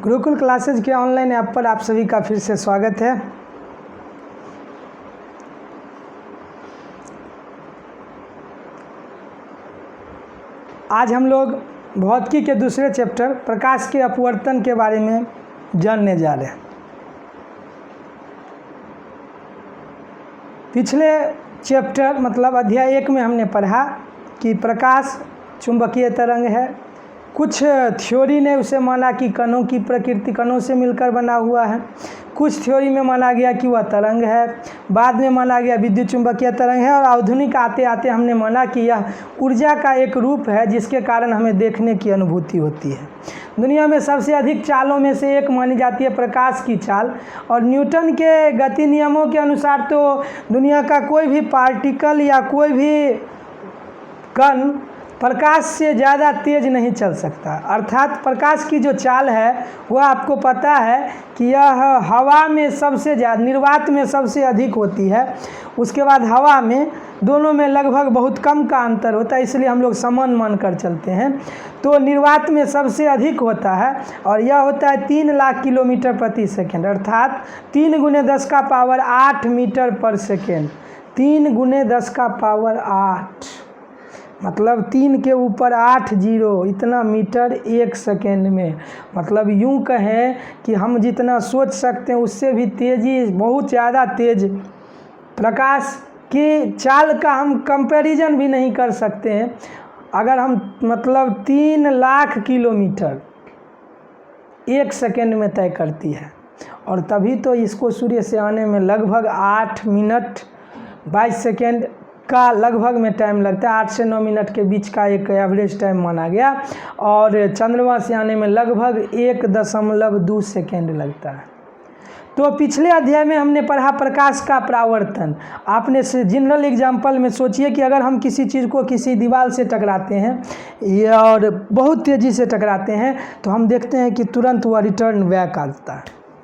Gurukul classes के online app पर आप सभी का फिर से स्वागत है। आज हम लोग भौतिकी के दूसरे चैप्टर प्रकाश के अपवर्तन के बारे में जानने जा रहे हैं। पिछले चैप्टर मतलब अध्याय 1 में हमने पढ़ा कि प्रकाश चुंबकीय तरंग है। कुछ थ्योरी ने उसे माना कि कणों की प्रकृति कणों से मिलकर बना हुआ है। कुछ थ्योरी में माना गया कि वह तरंग है। बाद में माना गया विद्युत चुंबकीय तरंग है। और आधुनिक आते आते हमने माना कि यह ऊर्जा का एक रूप है जिसके कारण हमें देखने की अनुभूति होती है। दुनिया में सबसे अधिक चालों में से एक मानी जाती है प्रकाश की चाल। और न्यूटन के गति नियमों के अनुसार तो दुनिया का कोई भी पार्टिकल या कोई भी कण प्रकाश से ज़्यादा तेज नहीं चल सकता। अर्थात प्रकाश की जो चाल है वह आपको पता है कि यह हवा में सबसे ज़्यादा निर्वात में सबसे अधिक होती है। उसके बाद हवा में दोनों में लगभग बहुत कम का अंतर होता है, इसलिए हम लोग समान मान कर चलते हैं। तो निर्वात में सबसे अधिक होता है और यह होता है 3 लाख किलोमीटर प्रति सेकेंड, अर्थात 3 × 10⁸ मीटर पर सेकेंड। 3 × 10⁸ मतलब 3 के ऊपर 8 जीरो, इतना मीटर एक सेकेंड में। मतलब यूं कहें कि हम जितना सोच सकते हैं उससे भी तेज़ी, बहुत ज़्यादा तेज़ प्रकाश की चाल का हम कंपैरिजन भी नहीं कर सकते हैं। अगर हम मतलब 3 लाख किलोमीटर एक सेकेंड में तय करती है और तभी तो इसको सूर्य से आने में लगभग 8 मिनट 22 सेकेंड का लगभग में टाइम लगता है। 8 से 9 मिनट के बीच का एक एवरेज टाइम माना गया। और चंद्रमा से आने में लगभग 1.2 सेकेंड लगता है। तो पिछले अध्याय में हमने पढ़ा प्रकाश का परावर्तन। आपने से जनरल एग्जांपल में सोचिए कि अगर हम किसी चीज़ को किसी दीवार से टकराते हैं और बहुत तेज़ी से टकराते हैं तो हम देखते हैं कि तुरंत वह रिटर्न बैक आता है,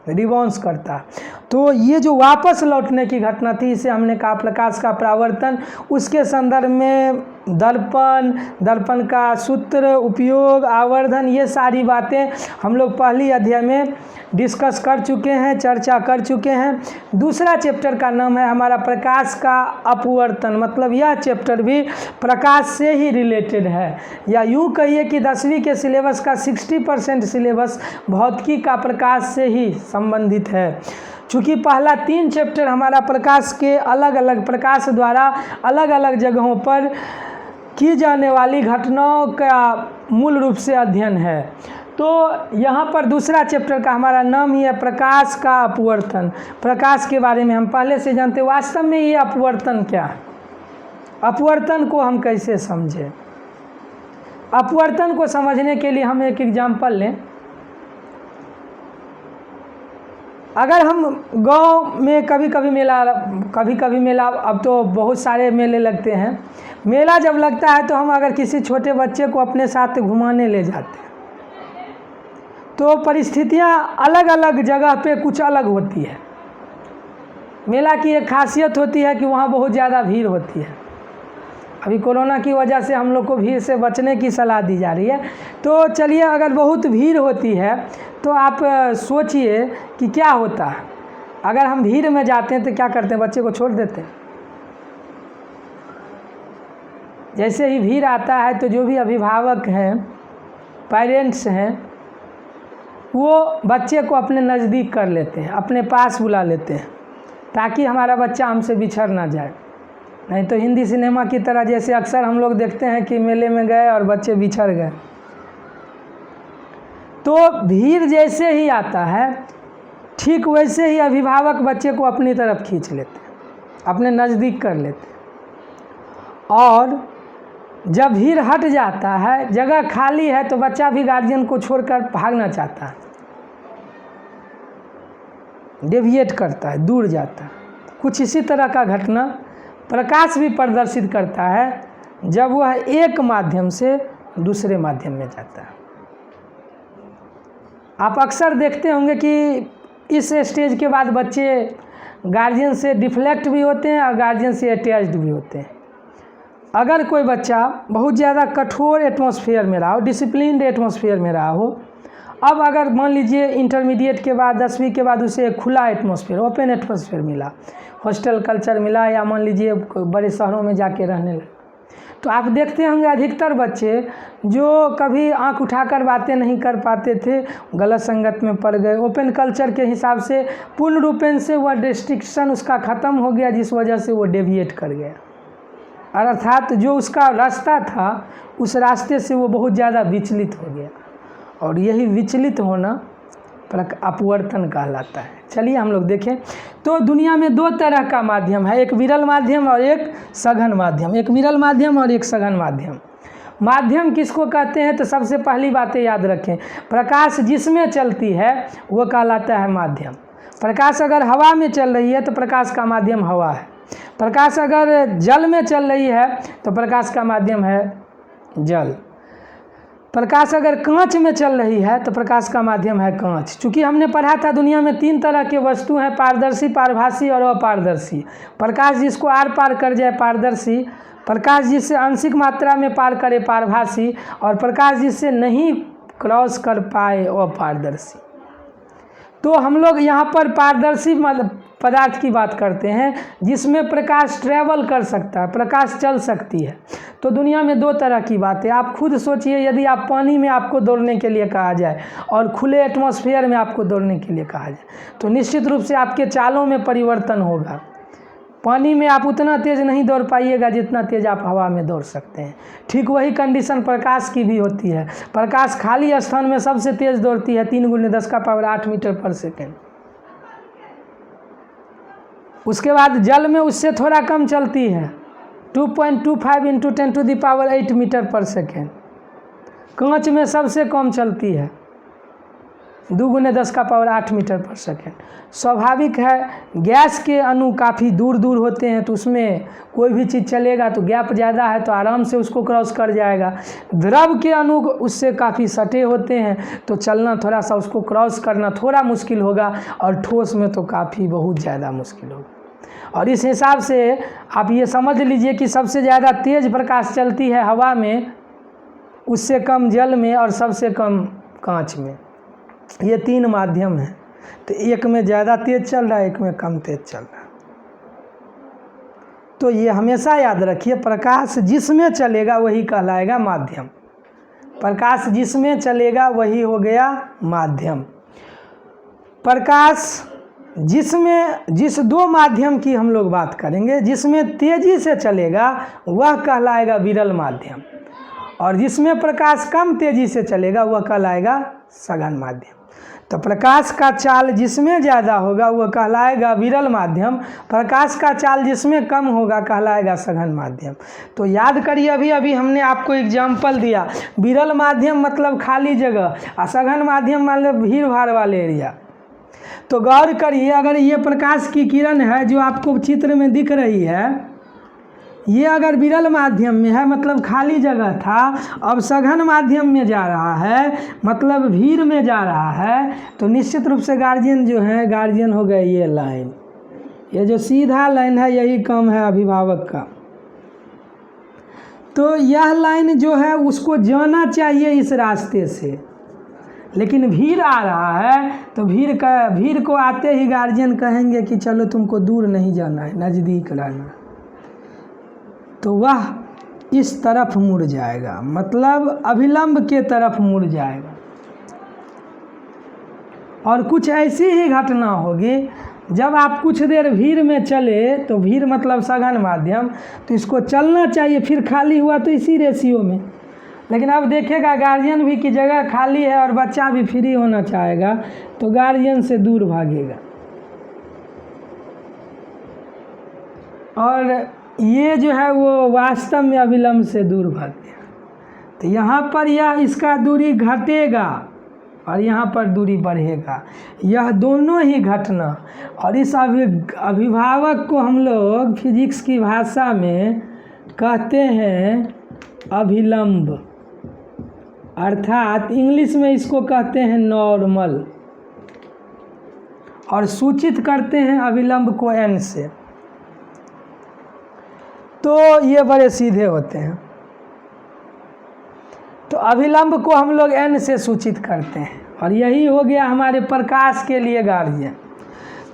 रिबाउंस करता है। तो ये जो वापस लौटने की घटना थी इसे हमने कहा प्रकाश का परावर्तन। उसके संदर्भ में दर्पण का सूत्र, उपयोग, आवर्धन, ये सारी बातें हम लोग पहली अध्याय में डिस्कस कर चुके हैं, चर्चा कर चुके हैं। दूसरा चैप्टर का नाम है हमारा प्रकाश का अपवर्तन। मतलब यह चैप्टर भी प्रकाश से ही रिलेटेड है, या यूँ कहिए कि 10वीं के सिलेबस का 60% सिलेबस भौतिकी का प्रकाश से ही संबंधित है। चूँकि पहला 3 चैप्टर हमारा प्रकाश के अलग अलग प्रकाश द्वारा अलग अलग जगहों पर की जाने वाली घटनाओं का मूल रूप से अध्ययन है। तो यहाँ पर दूसरा चैप्टर का हमारा नाम ही है प्रकाश का अपवर्तन। प्रकाश के बारे में हम पहले से जानते हैं। वास्तव में ये अपवर्तन क्या है? अपवर्तन को हम कैसे समझें? अपवर्तन को समझने के लिए हम एक एग्जाम्पल लें। अगर हम गांव में कभी कभी मेला, अब तो बहुत सारे मेले लगते हैं। मेला जब लगता है तो हम अगर किसी छोटे बच्चे को अपने साथ घुमाने ले जाते हैं तो परिस्थितियां अलग अलग जगह पे कुछ अलग होती है। मेला की एक खासियत होती है कि वहाँ बहुत ज़्यादा भीड़ होती है। अभी कोरोना की वजह से हम लोग को भीड़ से बचने की सलाह दी जा रही है। तो चलिए, अगर बहुत भीड़ होती है तो आप सोचिए कि क्या होता है। अगर हम भीड़ में जाते हैं तो क्या करते हैं? बच्चे को छोड़ देते हैं। जैसे ही भीड़ आता है तो जो भी अभिभावक हैं, पेरेंट्स हैं, वो बच्चे को अपने नज़दीक कर लेते हैं, अपने पास बुला लेते हैं ताकि हमारा बच्चा हमसे बिछड़ ना जाए। नहीं तो हिंदी सिनेमा की तरह जैसे अक्सर हम लोग देखते हैं कि मेले में गए और बच्चे बिछड़ गए। तो भीड़ जैसे ही आता है ठीक वैसे ही अभिभावक बच्चे को अपनी तरफ खींच लेते हैं, अपने नज़दीक कर लेते हैं। और जब भीड़ हट जाता है, जगह खाली है, तो बच्चा भी गार्जियन को छोड़कर भागना चाहता है, डेविएट करता है, दूर जाता है। कुछ इसी तरह का घटना प्रकाश भी प्रदर्शित करता है जब वह एक माध्यम से दूसरे माध्यम में जाता है। आप अक्सर देखते होंगे कि इस स्टेज के बाद बच्चे गार्जियन से डिफ्लेक्ट भी होते हैं और गार्जियन से अटैच्ड भी होते हैं। अगर कोई बच्चा बहुत ज़्यादा कठोर एटमॉस्फेयर में रहा हो, डिसिप्लिन्ड एटमॉस्फेयर में रहा हो, अब अगर मान लीजिए इंटरमीडिएट के बाद 10वीं के बाद उसे खुला एटमॉस्फेयर, ओपन एटमॉस्फेयर मिला, हॉस्टल कल्चर मिला, या मान लीजिए बड़े शहरों में जाके रहने लगे, तो आप देखते होंगे अधिकतर बच्चे जो कभी आंख उठाकर बातें नहीं कर पाते थे, गलत संगत में पड़ गए। ओपन कल्चर के हिसाब से पूर्ण रूपेण से वह रिस्ट्रिक्शन उसका ख़त्म हो गया, जिस वजह से वो डेविएट कर गया, अर्थात जो उसका रास्ता था उस रास्ते से वो बहुत ज़्यादा विचलित हो गया, और यही विचलित होना अपवर्तन कहलाता है। चलिए हम लोग देखें तो दुनिया में दो तरह का माध्यम है, एक विरल माध्यम और एक सघन माध्यम। एक विरल माध्यम और एक सघन माध्यम। माध्यम किसको कहते हैं? तो सबसे पहली बातें याद रखें, प्रकाश जिसमें चलती है वो कहलाता है माध्यम। प्रकाश अगर हवा में चल रही है तो प्रकाश का माध्यम हवा है। प्रकाश अगर जल में चल रही है तो प्रकाश का माध्यम है जल। प्रकाश अगर कांच में चल रही है तो प्रकाश का माध्यम है कांच। चूँकि हमने पढ़ा था दुनिया में 3 तरह के वस्तु हैं, पारदर्शी, पारभासी और अपारदर्शी। प्रकाश जिसको आर पार कर जाए पारदर्शी, प्रकाश जिससे आंशिक मात्रा में पार करे पारभासी, और प्रकाश जिससे नहीं क्रॉस कर पाए अपारदर्शी। तो हम लोग यहाँ पर पारदर्शी पदार्थ की बात करते हैं जिसमें प्रकाश ट्रैवल कर सकता है, प्रकाश चल सकती है। तो दुनिया में 2 तरह की बात है। आप खुद सोचिए, यदि आप पानी में आपको दौड़ने के लिए कहा जाए और खुले एटमॉस्फेयर में आपको दौड़ने के लिए कहा जाए तो निश्चित रूप से आपके चालों में परिवर्तन होगा। पानी में आप उतना तेज़ नहीं दौड़ पाइएगा जितना तेज़ आप हवा में दौड़ सकते हैं। ठीक वही कंडीशन प्रकाश की भी होती है। प्रकाश खाली स्थान में सबसे तेज़ दौड़ती है 3 × 10⁸ मीटर पर सेकेंड। उसके बाद जल में उससे थोड़ा कम चलती है, 2.25 × 10⁸ मीटर पर सेकेंड। कांच में सबसे कम चलती है 2 × 10⁸ मीटर पर सेकेंड। स्वाभाविक है, गैस के अणु काफ़ी दूर दूर होते हैं तो उसमें कोई भी चीज़ चलेगा तो गैप ज़्यादा है तो आराम से उसको क्रॉस कर जाएगा। द्रव के अणु उससे काफ़ी सटे होते हैं तो चलना थोड़ा सा, उसको क्रॉस करना थोड़ा मुश्किल होगा, और ठोस में तो काफ़ी बहुत ज़्यादा मुश्किल होगा। और इस हिसाब से आप ये समझ लीजिए कि सबसे ज़्यादा तेज़ प्रकाश चलती है हवा में, उससे कम जल में, और सबसे कम कांच में। ये 3 माध्यम हैं। तो एक में ज़्यादा तेज़ चल रहा है, एक में कम तेज़ चल रहा है। तो ये हमेशा याद रखिए, प्रकाश जिसमें चलेगा वही कहलाएगा माध्यम। प्रकाश जिसमें चलेगा वही हो गया माध्यम। प्रकाश जिस 2 माध्यम की हम लोग बात करेंगे, जिसमें तेज़ी से चलेगा वह कहलाएगा विरल माध्यम, और जिसमें प्रकाश कम तेज़ी से चलेगा वह कहलाएगा सघन माध्यम। तो प्रकाश का चाल जिसमें ज़्यादा होगा वह कहलाएगा विरल माध्यम, प्रकाश का चाल जिसमें कम होगा कहलाएगा सघन माध्यम। तो याद करिए, अभी अभी हमने आपको एग्जाम्पल दिया, विरल माध्यम मतलब खाली जगह, और सघन माध्यम मतलब भीड़ भाड़ वाले एरिया। तो गौर करिए, अगर ये प्रकाश की किरण है जो आपको चित्र में दिख रही है, ये अगर विरल माध्यम में है मतलब खाली जगह था, अब सघन माध्यम में जा रहा है मतलब भीड़ में जा रहा है, तो निश्चित रूप से गार्जियन जो है, गार्जियन हो गए ये लाइन, ये जो सीधा लाइन है यही काम है अभिभावक का। तो यह लाइन जो है उसको जाना चाहिए इस रास्ते से, लेकिन भीड़ आ रहा है तो भीड़ को आते ही गार्जियन कहेंगे कि चलो तुमको दूर नहीं जाना है, नज़दीक रहना, तो वह इस तरफ मुड़ जाएगा, मतलब अभिलंब के तरफ मुड़ जाएगा। और कुछ ऐसी ही घटना होगी, जब आप कुछ देर भीड़ में चले, तो भीड़ मतलब सघन माध्यम, तो इसको चलना चाहिए, फिर खाली हुआ तो इसी रेशियो में, लेकिन अब देखेगा गार्जियन भी कि जगह खाली है और बच्चा भी फ्री होना चाहेगा, तो गार्जियन से दूर भागेगा। और ये जो है वो वास्तव में अविलंब से दूर भाग गया। तो यहाँ पर यह इसका दूरी घटेगा और यहाँ पर दूरी बढ़ेगा, यह दोनों ही घटना। और इस अभिभावक को हम लोग फिजिक्स की भाषा में कहते हैं अभिलंब, अर्थात इंग्लिश में इसको कहते हैं नॉर्मल, और सूचित करते हैं अभिलंब को n से। तो ये बड़े सीधे होते हैं। तो अभिलंब को हम लोग n से सूचित करते हैं, और यही हो गया हमारे प्रकाश के लिए गार्जियन।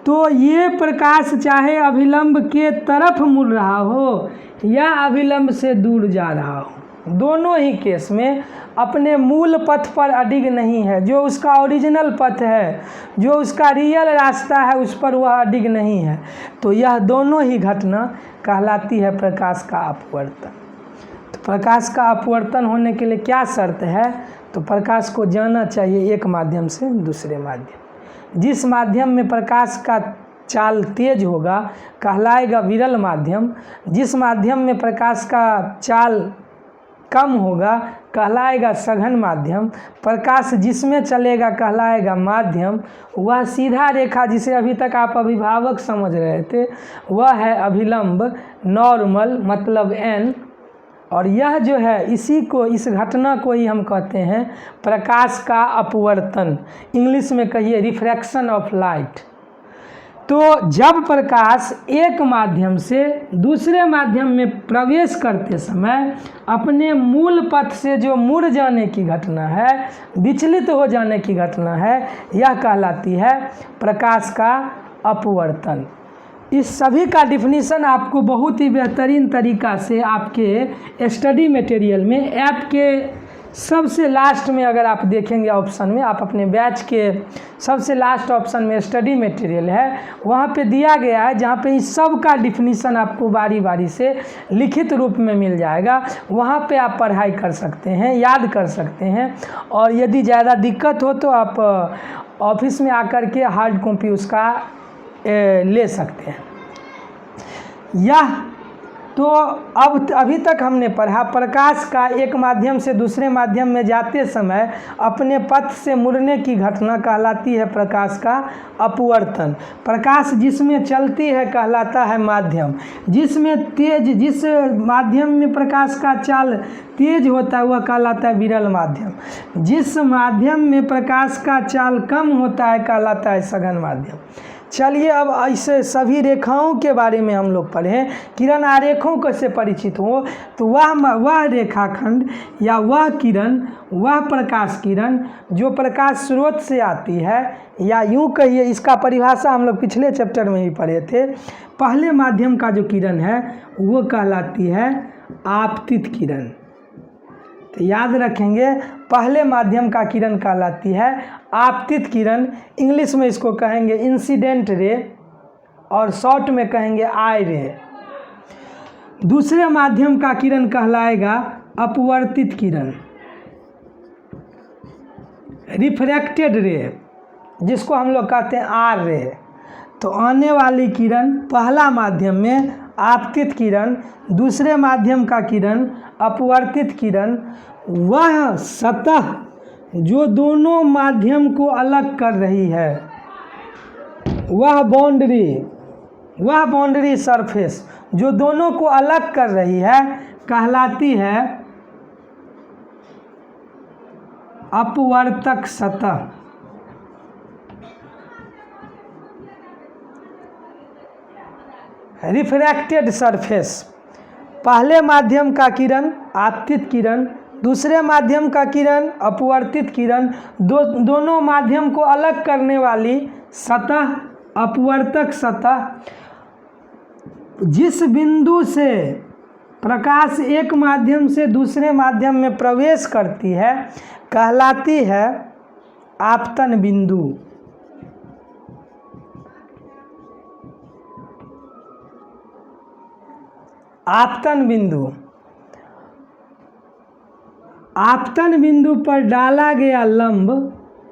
तो ये प्रकाश चाहे अभिलंब के तरफ मुड़ रहा हो या अभिलंब से दूर जा रहा हो, दोनों ही केस में अपने मूल पथ पर अडिग नहीं है। जो उसका ओरिजिनल पथ है, जो उसका रियल रास्ता है, उस पर वह अडिग नहीं है। तो यह दोनों ही घटना कहलाती है प्रकाश का अपवर्तन। तो प्रकाश का अपवर्तन होने के लिए क्या शर्त है? तो प्रकाश को जाना चाहिए एक माध्यम से दूसरे माध्यम। जिस माध्यम में प्रकाश का चाल तेज होगा कहलाएगा विरल माध्यम। जिस माध्यम में प्रकाश का चाल कम होगा कहलाएगा सघन माध्यम। प्रकाश जिसमें चलेगा कहलाएगा माध्यम। वह सीधा रेखा जिसे अभी तक आप अभिभावक समझ रहे थे, वह है अभिलंब, नॉर्मल मतलब n। और यह जो है इस घटना को ही हम कहते हैं प्रकाश का अपवर्तन। इंग्लिश में कहिए रिफ्रैक्शन ऑफ लाइट। तो जब प्रकाश एक माध्यम से दूसरे माध्यम में प्रवेश करते समय अपने मूल पथ से जो मुड़ जाने की घटना है, विचलित हो जाने की घटना है, यह कहलाती है प्रकाश का अपवर्तन। इस सभी का डिफिनीशन आपको बहुत ही बेहतरीन तरीका से आपके स्टडी मटेरियल में ऐप के सबसे लास्ट में, अगर आप देखेंगे ऑप्शन में, आप अपने बैच के सबसे लास्ट ऑप्शन में स्टडी मटेरियल है, वहाँ पे दिया गया है, जहाँ पे इस सब का डिफिनीशन आपको बारी बारी से लिखित रूप में मिल जाएगा। वहाँ पे आप पढ़ाई कर सकते हैं, याद कर सकते हैं। और यदि ज़्यादा दिक्कत हो तो आप ऑफिस में आकर के हार्ड कॉपी उसका ले सकते हैं। यह तो अभी तक हमने पढ़ा प्रकाश का एक माध्यम से दूसरे माध्यम में जाते समय अपने पथ से मुड़ने की घटना कहलाती है प्रकाश का अपवर्तन। प्रकाश जिसमें चलती है कहलाता है माध्यम। जिस माध्यम में प्रकाश का चाल तेज होता है वह कहलाता है विरल माध्यम। जिस माध्यम में प्रकाश का चाल कम होता है कहलाता है सघन माध्यम। चलिए अब ऐसे सभी रेखाओं के बारे में हम लोग पढ़ें। किरण आरेखों को से परिचित हो तो वह रेखाखंड या वह किरण, वह प्रकाश किरण जो प्रकाश स्रोत से आती है, या यूँ कहिए इसका परिभाषा हम लोग पिछले चैप्टर में ही पढ़े थे। पहले माध्यम का जो किरण है वो कहलाती है आपतित किरण। तो याद रखेंगे, पहले माध्यम का किरण कहलाती है आपतित किरण। इंग्लिश में इसको कहेंगे इंसिडेंट रे और शॉर्ट में कहेंगे आई रे। दूसरे माध्यम का किरण कहलाएगा अपवर्तित किरण, रिफ्रैक्टेड रे, जिसको हम लोग कहते हैं आर रे। तो आने वाली किरण पहला माध्यम में आपतित किरण, दूसरे माध्यम का किरण अपवर्तित किरण। वह सतह जो दोनों माध्यम को अलग कर रही है, वह बाउंड्री सरफेस जो दोनों को अलग कर रही है कहलाती है अपवर्तक सतह। Refracted surface. पहले माध्यम का किरण आपतित किरण, दूसरे माध्यम का किरण अपवर्तित किरण, दोनों माध्यम को अलग करने वाली सतह अपवर्तक सतह। जिस बिंदु से प्रकाश एक माध्यम से दूसरे माध्यम में प्रवेश करती है कहलाती है आपतन बिंदु। आपतन बिंदु। आपतन बिंदु पर डाला गया लंब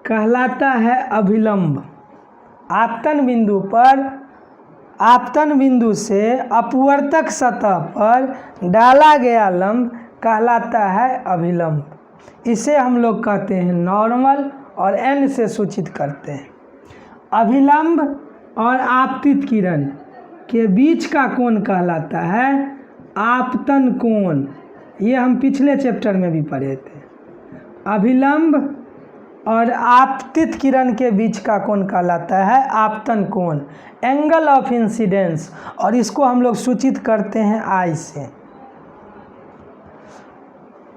कहलाता है अभिलंब। आपतन बिंदु पर, आपतन बिंदु से अपवर्तक सतह पर डाला गया लंब कहलाता है अभिलंब। इसे हम लोग कहते हैं नॉर्मल और n से सूचित करते हैं। अभिलंब और आपतित किरण के बीच का कोण कहलाता है आपतन कोण। ये हम पिछले चैप्टर में भी पढ़े थे। अभिलंब और आपतित किरण के बीच का कोण कहलाता है आपतन कोण, एंगल ऑफ इंसिडेंस, और इसको हम लोग सूचित करते हैं आई से।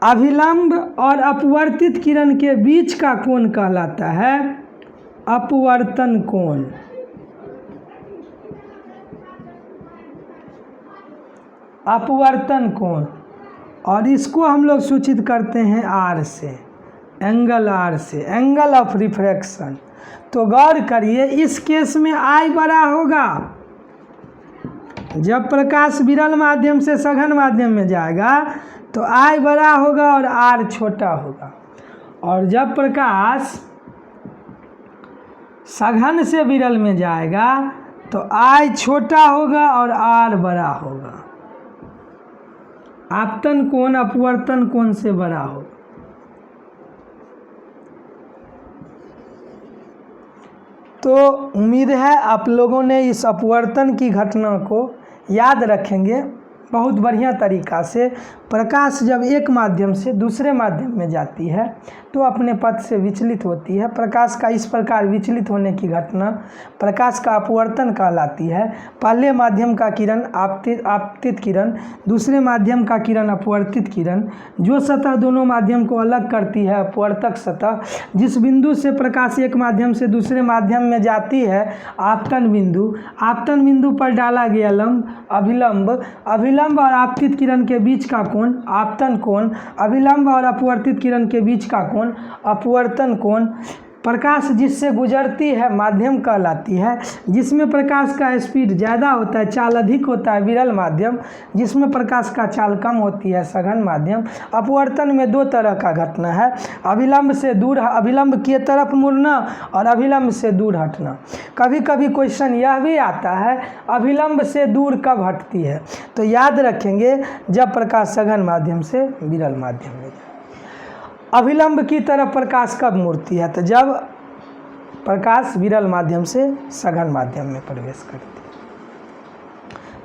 अभिलंब और अपवर्तित किरण के बीच का कोण कहलाता है अपवर्तन कोण। अपवर्तन कोण, और इसको हम लोग सूचित करते हैं आर से, एंगल आर से, एंगल ऑफ रिफ्रैक्शन। तो गौर करिए, इस केस में आई बड़ा होगा जब प्रकाश विरल माध्यम से सघन माध्यम में जाएगा तो आई बड़ा होगा और आर छोटा होगा, और जब प्रकाश सघन से विरल में जाएगा तो आई छोटा होगा और आर बड़ा होगा। आपतन कोण अपवर्तन कोण से बड़ा होगा। तो उम्मीद है आप लोगों ने इस अपवर्तन की घटना को याद रखेंगे बहुत बढ़िया तरीका से। प्रकाश जब एक माध्यम से दूसरे माध्यम में जाती है तो अपने पथ से विचलित होती है। प्रकाश का इस प्रकार विचलित होने की घटना प्रकाश का अपवर्तन कहलाती है। पहले माध्यम का किरण आपतित किरण, दूसरे माध्यम का किरण अपवर्तित किरण। जो सतह दोनों माध्यम को अलग करती है अपवर्तक सतह। जिस बिंदु से प्रकाश एक माध्यम से दूसरे माध्यम में जाती है आपतन बिंदु। आपतन बिंदु पर डाला गया लंब अभिलंब। अभिलंब और आपतित किरण के बीच का कोण आपतन कोण। अभिलंब और अपवर्तित किरण के बीच का कोण अपवर्तन कोण। प्रकाश जिससे गुजरती है माध्यम कहलाती है। जिसमें प्रकाश का स्पीड ज़्यादा होता है, चाल अधिक होता है, विरल माध्यम। जिसमें प्रकाश का चाल कम होती है, सघन माध्यम। अपवर्तन में दो तरह का घटना है, अभिलंब से दूर, अभिलंब की तरफ मुड़ना और अभिलंब से दूर हटना। कभी कभी क्वेश्चन यह भी आता है अभिलंब से दूर कब हटती है, तो याद रखेंगे जब प्रकाश सघन माध्यम से विरल माध्यम में जाए। अभिलंब की तरफ प्रकाश कब मुड़ती है, तो जब प्रकाश विरल माध्यम से सघन माध्यम में प्रवेश करती है।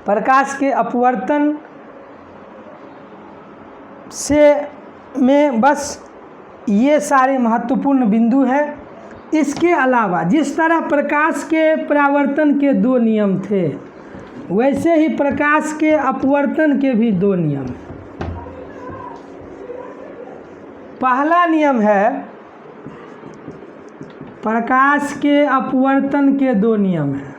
प्रकाश के अपवर्तन से में बस ये सारे महत्वपूर्ण बिंदु हैं। इसके अलावा जिस तरह प्रकाश के परावर्तन के दो नियम थे, वैसे ही प्रकाश के अपवर्तन के भी दो नियम हैं। पहला नियम है प्रकाश के अपवर्तन के दो नियम हैं।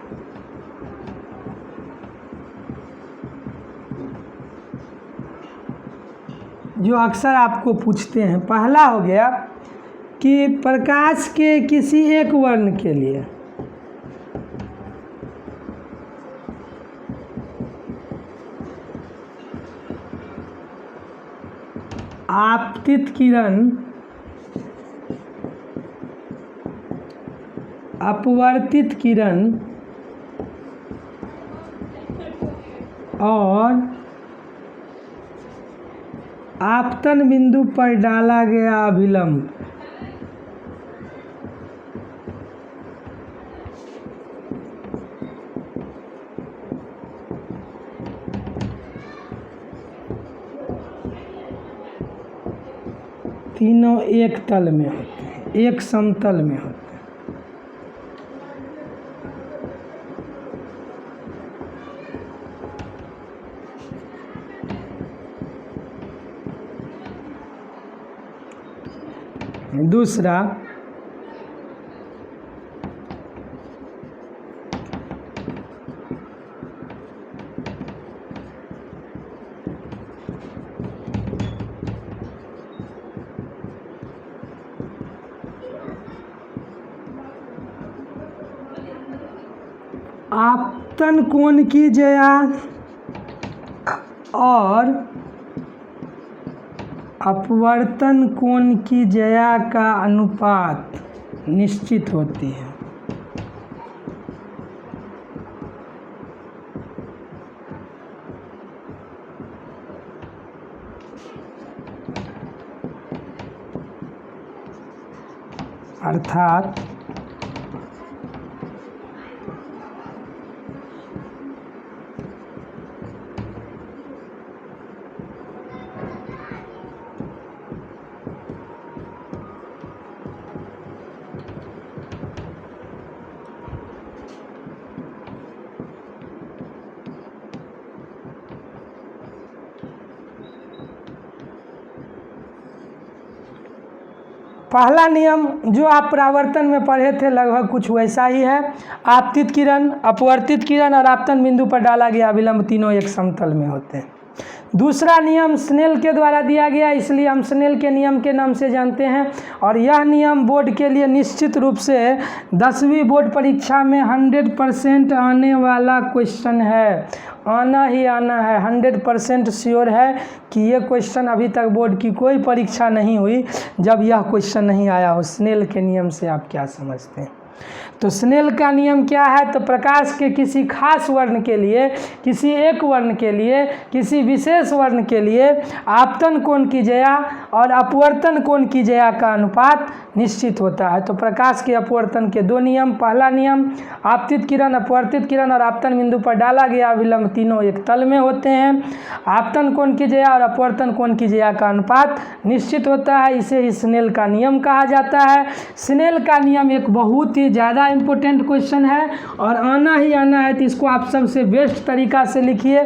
जो अक्सर आपको पूछते हैं। पहला हो गया कि प्रकाश के किसी एक वर्ण के लिए आपतित किरण अपवर्तित किरण और आपतन बिंदु पर डाला गया अभिलंब तीनों एक तल में होते हैं, एक समतल में होते हैं। दूसरा, आपतन कोण की ज्या और अपवर्तन कोण की ज्या का अनुपात निश्चित होती है। अर्थात पहला नियम जो आप परावर्तन में पढ़े थे लगभग कुछ वैसा ही है। आपतित किरण, अपवर्तित किरण और आपतन बिंदु पर डाला गया अभिलंब तीनों एक समतल में होते हैं। दूसरा नियम स्नेल के द्वारा दिया गया, इसलिए हम स्नेल के नियम के नाम से जानते हैं। और यह नियम बोर्ड के लिए निश्चित रूप से 10वीं बोर्ड परीक्षा में 100% आने वाला क्वेश्चन है, आना ही आना है। 100% श्योर है कि ये क्वेश्चन अभी तक बोर्ड की कोई परीक्षा नहीं हुई जब यह क्वेश्चन नहीं आया हो। स्नेल के नियम से आप क्या समझते हैं? तो स्नेल का नियम क्या है? तो प्रकाश के किसी खास वर्ण के लिए, किसी एक वर्ण के लिए, किसी विशेष वर्ण के लिए आपतन कोण की ज्या और अपवर्तन कोण की ज्या का अनुपात निश्चित होता है। तो प्रकाश के अपवर्तन के दो नियम, पहला नियम आपतित किरण, अपवर्तित किरण और आपतन बिंदु पर डाला गया अभिलंब तीनों एक तल में होते हैं। आपतन कोण की ज्या और अपवर्तन कोण की ज्या का अनुपात निश्चित होता है, इसे ही स्नेल का नियम कहा जाता है। स्नेल का नियम एक बहुत ही ज़्यादा इम्पोर्टेंट क्वेश्चन है और आना ही आना है, तो इसको आप सबसे बेस्ट तरीका से लिखिए।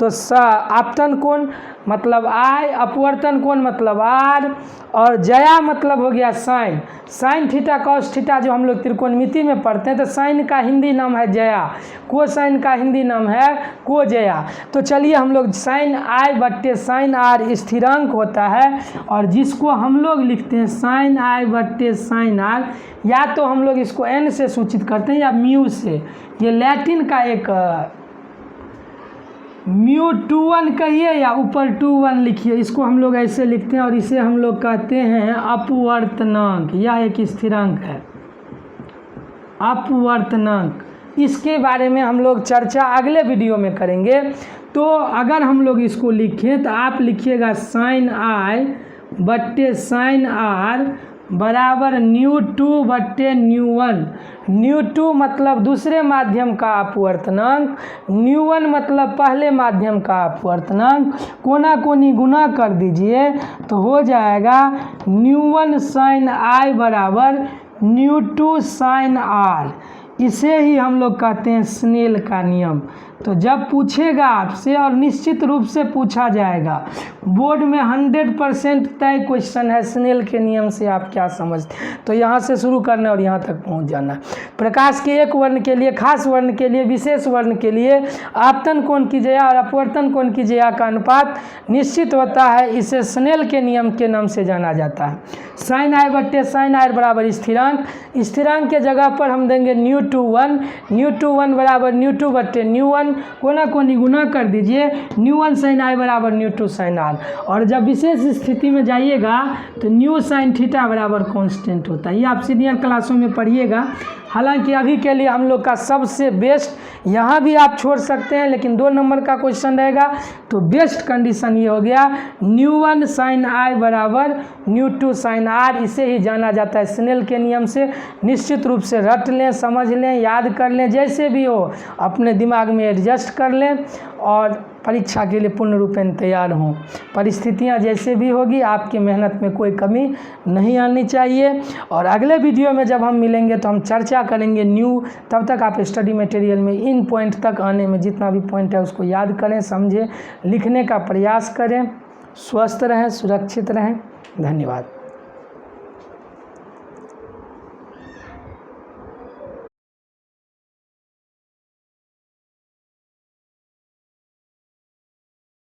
तो आपतन कोण मतलब आई, अपवर्तन कोण मतलब आर, और ज्या मतलब हो गया sine. Sine theta cos theta जो हम लोग त्रिकोणमिति में पढ़ते हैं, तो साइन का हिंदी नाम है ज्या, कोसाइन का हिंदी नाम है कोज्या। तो चलिए हम लोग साइन आई बट्टे साइन आर स्थिरांक होता है, और जिसको हम लोग लिखते हैं साइन आई बट्टे साइन आर, या तो हम लोग इसको एन से सूचित करते हैं या म्यू से। ये लैटिन का एक म्यू 2 कहिए या ऊपर 2 लिखिए, इसको हम लोग ऐसे लिखते हैं और इसे हम लोग कहते हैं अपवर्तनांक। यह एक स्थिरांक है, अपवर्तनांक। इसके बारे में हम लोग चर्चा अगले वीडियो में करेंगे। तो अगर हम लोग इसको लिखें तो आप लिखिएगा साइन आई बट्टे साइन आर बराबर न्यू2 बट्टे न्यू1। न्यू2 मतलब दूसरे माध्यम का अपवर्तनांक, न्यू1 मतलब पहले माध्यम का अपवर्तनांक। कोना कोनी गुना कर दीजिए तो हो जाएगा न्यू1 साइन आई बराबर न्यू2 साइन आर। इसे ही हम लोग कहते हैं स्नेल का नियम। तो जब पूछेगा आपसे, और निश्चित रूप से पूछा जाएगा, बोर्ड में 100% तय क्वेश्चन है स्नेल के नियम से आप क्या समझते हैं, तो यहाँ से शुरू करना और यहाँ तक पहुँच जाना। प्रकाश के एक वर्ण के लिए, खास वर्ण के लिए, विशेष वर्ण के लिए आपतन कोण की ज्या और अपवर्तन कोण की ज्या का अनुपात निश्चित होता है, इसे स्नेल के नियम के नाम से जाना जाता है। साइन आई बट्टे साइन आर बराबर स्थिरांक, स्थिरांक के जगह पर हम देंगे न्यू2 न्यू2 बराबर न्यू2 बट्टे न्यू1, कोना कोनी गुना कर दीजिए, न्यू1 साइन आई बराबर न्यू2 साइन आर। और जब विशेष स्थिति में जाइएगा तो न्यू साइन थीटा बराबर कांस्टेंट होता है। ये आप सीनियर क्लासों में पढ़िएगा। हालांकि अभी के लिए हम लोग का सबसे बेस्ट, यहाँ भी आप छोड़ सकते हैं लेकिन 2 नंबर का क्वेश्चन रहेगा, तो बेस्ट कंडीशन ये हो गया न्यू1 साइन आई बराबर न्यू2 साइन आर। इसे ही जाना जाता है स्नेल के नियम से। निश्चित रूप से रट लें, समझ लें, याद कर लें, जैसे भी हो अपने दिमाग में एडजस्ट कर लें और परीक्षा के लिए पूर्ण रूपेण तैयार हों। परिस्थितियां जैसे भी होगी, आपकी मेहनत में कोई कमी नहीं आनी चाहिए। और अगले वीडियो में जब हम मिलेंगे तो हम चर्चा करेंगे न्यू। तब तक आप स्टडी मटेरियल में इन पॉइंट तक आने में जितना भी पॉइंट है उसको याद करें, समझें, लिखने का प्रयास करें। स्वस्थ रहें, सुरक्षित रहें। धन्यवाद।